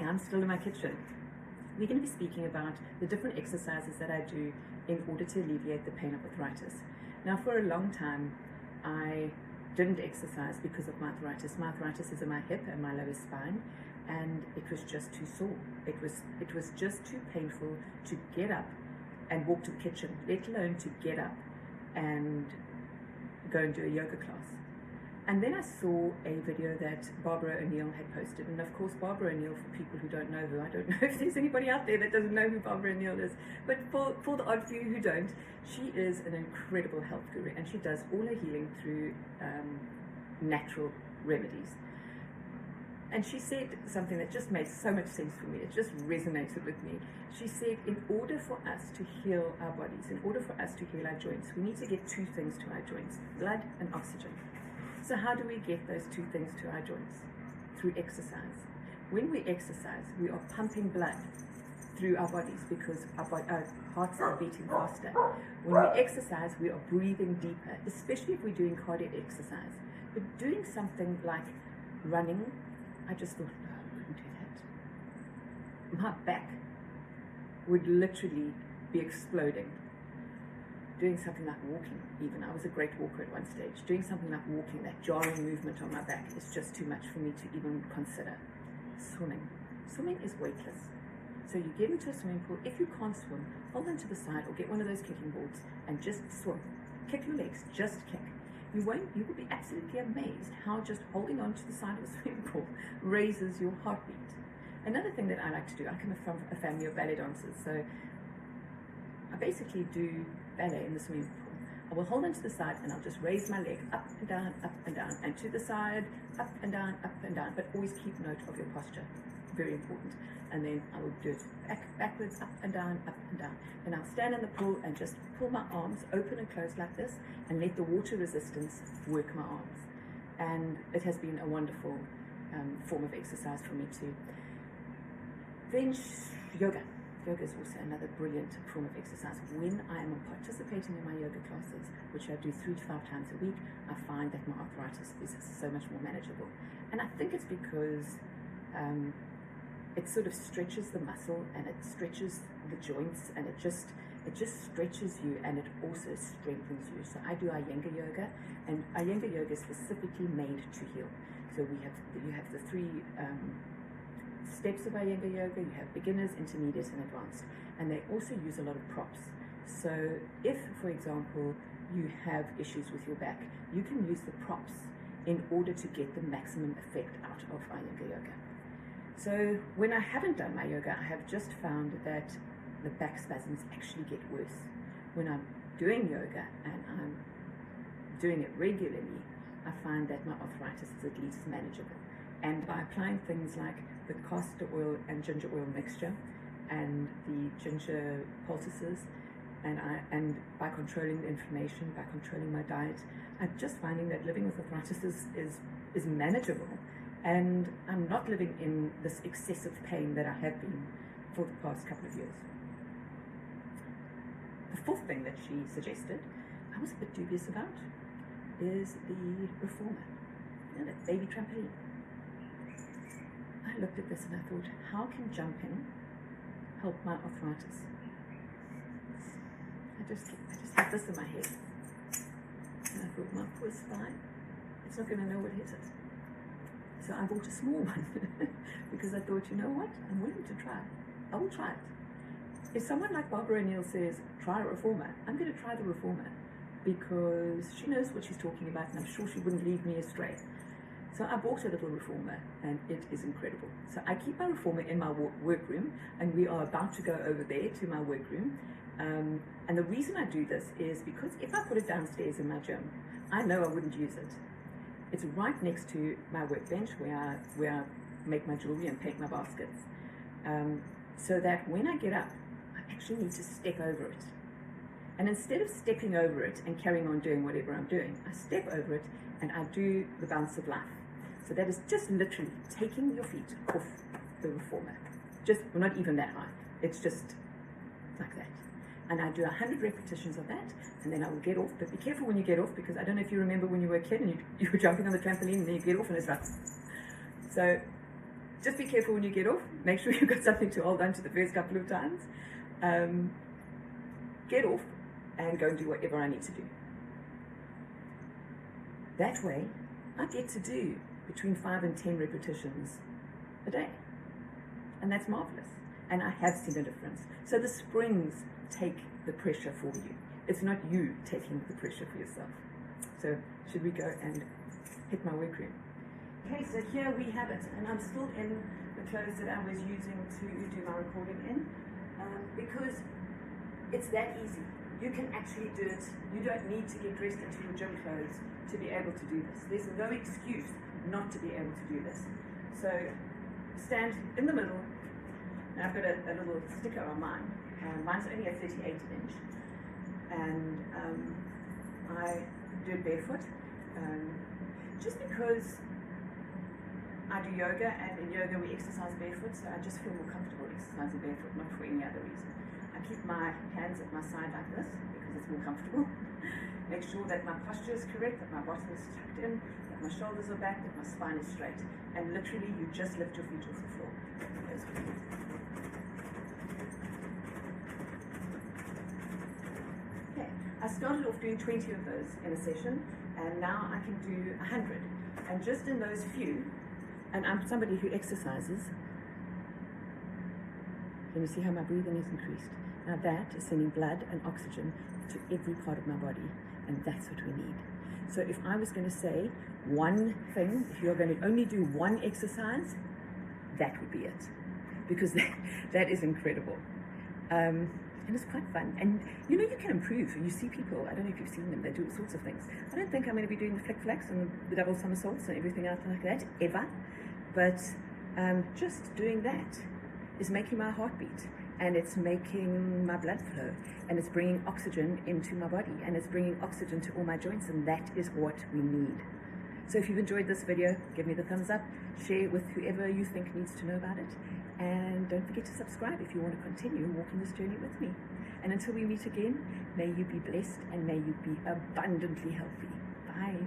I'm still in my kitchen. We're going to be speaking about the different exercises that I do in order to alleviate the pain of arthritis. Now, for a long time, I didn't exercise because of my arthritis. My arthritis is in my hip and my lower spine, and it was just too sore. It was just too painful to get up and walk to the kitchen, let alone to get up and go and do a yoga class. And then I saw a video that Barbara O'Neill had posted. And of course, Barbara O'Neill, for people who don't know her, I don't know if there's anybody out there that doesn't know who Barbara O'Neill is, but for the odd few who don't, she is an incredible health guru, and she does all her healing through natural remedies. And she said something that just made so much sense for me. It just resonated with me. She said, in order for us to heal our bodies, in order for us to heal our joints, we need to get two things to our joints: blood and oxygen. So how do we get those two things to our joints? Through exercise. When we exercise, we are pumping blood through our bodies because our hearts are beating faster. When we exercise, we are breathing deeper, especially if we're doing cardiac exercise. But doing something like running, I just thought, no, I couldn't do that. My back would literally be exploding. Doing something like walking, even. I was a great walker at one stage. Doing something like walking, that jarring movement on my back, is just too much for me to even consider. Swimming. Swimming is weightless. So you get into a swimming pool. If you can't swim, hold onto the side or get one of those kicking boards and just swim. Kick your legs, just kick. You will be absolutely amazed how just holding on to the side of the swimming pool raises your heartbeat. Another thing that I like to do, I come from a family of ballet dancers, so I basically do ballet in the swimming pool. I will hold onto the side and I'll just raise my leg up and down, and to the side, up and down, but always keep note of your posture. Very important. And then I will do it backwards, up and down, and I'll stand in the pool and just pull my arms open and close like this and let the water resistance work my arms. And it has been a wonderful form of exercise for me too. Then yoga. Yoga is also another brilliant form of exercise. When I am participating in my yoga classes, which I do 3 to 5 times a week, I find that my arthritis is so much more manageable. And I think it's because it sort of stretches the muscle and it stretches the joints, and it just stretches you, and it also strengthens you. So I do Iyengar yoga, and Iyengar yoga is specifically made to heal. So you have the 3 steps of Iyengar yoga. You have beginners, intermediate, and advanced, and they also use a lot of props. So if, for example, you have issues with your back, you can use the props in order to get the maximum effect out of Iyengar yoga. So when I haven't done my yoga, I have just found that the back spasms actually get worse. When I'm doing yoga and I'm doing it regularly, I find that my arthritis is at least manageable. And by applying things like the castor oil and ginger oil mixture and the ginger poultices, and by controlling the inflammation, by controlling my diet, I'm just finding that living with arthritis is manageable. And I'm not living in this excessive pain that I have been for the past couple of years. The 4th thing that she suggested, I was a bit dubious about, is the reformer, that baby trampoline. I looked at this and I thought, how can jumping help my arthritis? I just had this in my head. And I thought, my poor spine, it's not going to know what hit it. So I bought a small one because I thought, you know what, I'm willing to try. I will try it. If someone like Barbara O'Neill says, try a reformer, I'm going to try the reformer because she knows what she's talking about, and I'm sure she wouldn't lead me astray. So I bought a little reformer, and it is incredible. So I keep my reformer in my workroom, and we are about to go over there to my workroom. And the reason I do this is because if I put it downstairs in my gym, I know I wouldn't use it. It's right next to my workbench where I make my jewelry and paint my baskets. So that when I get up, I actually need to step over it. And instead of stepping over it and carrying on doing whatever I'm doing, I step over it and I do the bounce of life. So that is just literally taking your feet off the reformer. Well, not even that high. It's just like that. And I do 100 repetitions of that, and then I will get off. But be careful when you get off, because I don't know if you remember when you were a kid and you were jumping on the trampoline and then you get off and it's like. So just be careful when you get off. Make sure you've got something to hold on to the first couple of times. Get off and go and do whatever I need to do. That way, I get to do between 5 and 10 repetitions a day. And that's marvelous. And I have seen a difference. So the springs take the pressure for you. It's not you taking the pressure for yourself. So should we go and hit my workroom? Okay, so here we have it. And I'm still in the clothes that I was using to do my recording in. Because it's that easy. You can actually do it. You don't need to get dressed into your gym clothes to be able to do this. There's no excuse not to be able to do this. So stand in the middle. Now I've got a little sticker on mine. Mine's only a 38 inch. And I do it barefoot. Just because I do yoga, and in yoga we exercise barefoot, so I just feel more comfortable exercising barefoot, not for any other reason. I keep my hands at my side like this because it's more comfortable. Make sure that my posture is correct, that my bottom is tucked in, that my shoulders are back, that my spine is straight. And literally you just lift your feet off the floor. Okay, I started off doing 20 of those in a session, and now I can do 100. And just in those few, and I'm somebody who exercises, can you see how my breathing is increased? Now that is sending blood and oxygen to every part of my body, and that's what we need. So if I was going to say one thing, if you're going to only do one exercise, that would be it. Because that is incredible. And it's quite fun. And you know, you can improve. You see people, I don't know if you've seen them, they do all sorts of things. I don't think I'm going to be doing the flick flacks and the double somersaults and everything else like that, ever. But just doing that is making my heart beat, and it's making my blood flow, and it's bringing oxygen into my body, and it's bringing oxygen to all my joints, and that is what we need. So if you've enjoyed this video, give me the thumbs up, share with whoever you think needs to know about it, and don't forget to subscribe if you want to continue walking this journey with me. And until we meet again, may you be blessed and may you be abundantly healthy. Bye.